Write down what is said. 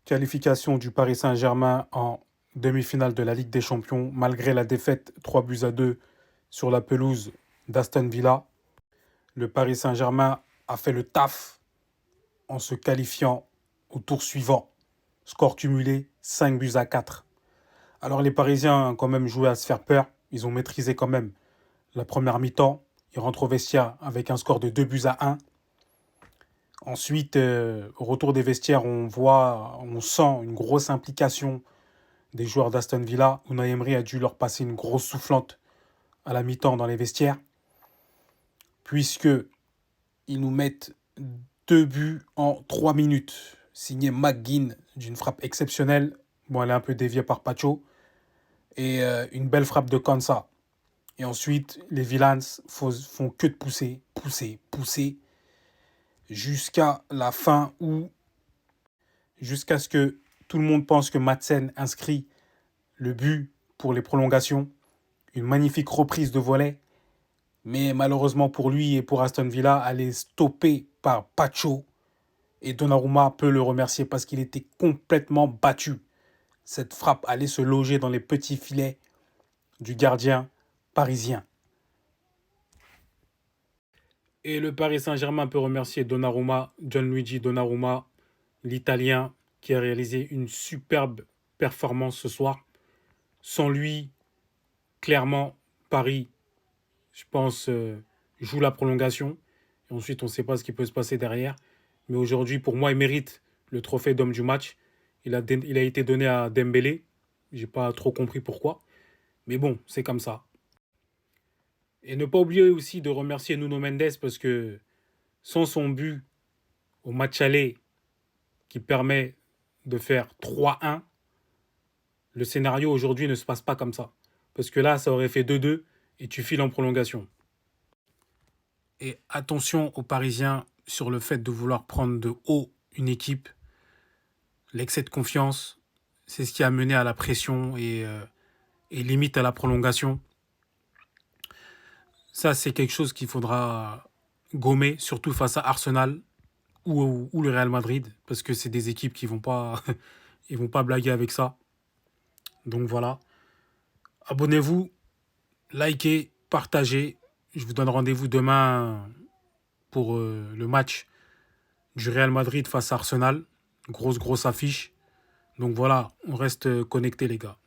Qualification du Paris Saint-Germain en demi-finale de la Ligue des Champions, malgré la défaite 3-2 sur la pelouse d'Aston Villa. Le Paris Saint-Germain a fait le taf en se qualifiant au tour suivant. Score cumulé 5-4. Alors les Parisiens ont quand même joué à se faire peur. Ils ont maîtrisé quand même la première mi-temps. Ils rentrent au vestiaire avec un score de 2-1. Ensuite, au retour des vestiaires, on sent une grosse implication des joueurs d'Aston Villa. Unai Emery a dû leur passer une grosse soufflante à la mi-temps dans les vestiaires, puisque ils nous mettent 2 buts en 3 minutes, signé McGinn d'une frappe exceptionnelle. Bon, elle est un peu déviée par Pacho. Et une belle frappe de Kansa. Et ensuite, les Villans font que de pousser, jusqu'à la fin jusqu'à ce que tout le monde pense que Madsen inscrit le but pour les prolongations. Une magnifique reprise de volée. Mais malheureusement pour lui et pour Aston Villa, elle est stoppée par Pacho. Et Donnarumma peut le remercier parce qu'il était complètement battu. Cette frappe allait se loger dans les petits filets du gardien parisien. Et le Paris Saint-Germain peut remercier Donnarumma, Gianluigi Donnarumma, l'Italien, qui a réalisé une superbe performance ce soir. Sans lui, clairement, Paris, je pense, joue la prolongation. Et ensuite, on ne sait pas ce qui peut se passer derrière. Mais aujourd'hui, pour moi, il mérite le trophée d'homme du match. Il a été donné à Dembélé. J'ai pas trop compris pourquoi. Mais bon, c'est comme ça. Et ne pas oublier aussi de remercier Nuno Mendes parce que sans son but au match aller qui permet de faire 3-1, le scénario aujourd'hui ne se passe pas comme ça. Parce que là, ça aurait fait 2-2 et tu files en prolongation. Et attention aux Parisiens sur le fait de vouloir prendre de haut une équipe. L'excès de confiance, c'est ce qui a mené à la pression et limite à la prolongation. Ça, c'est quelque chose qu'il faudra gommer, surtout face à Arsenal ou le Real Madrid, parce que c'est des équipes qui ils vont pas blaguer avec ça. Donc voilà. Abonnez-vous, likez, partagez. Je vous donne rendez-vous demain pour le match du Real Madrid face à Arsenal. Grosse affiche. Donc voilà, on reste connectés les gars.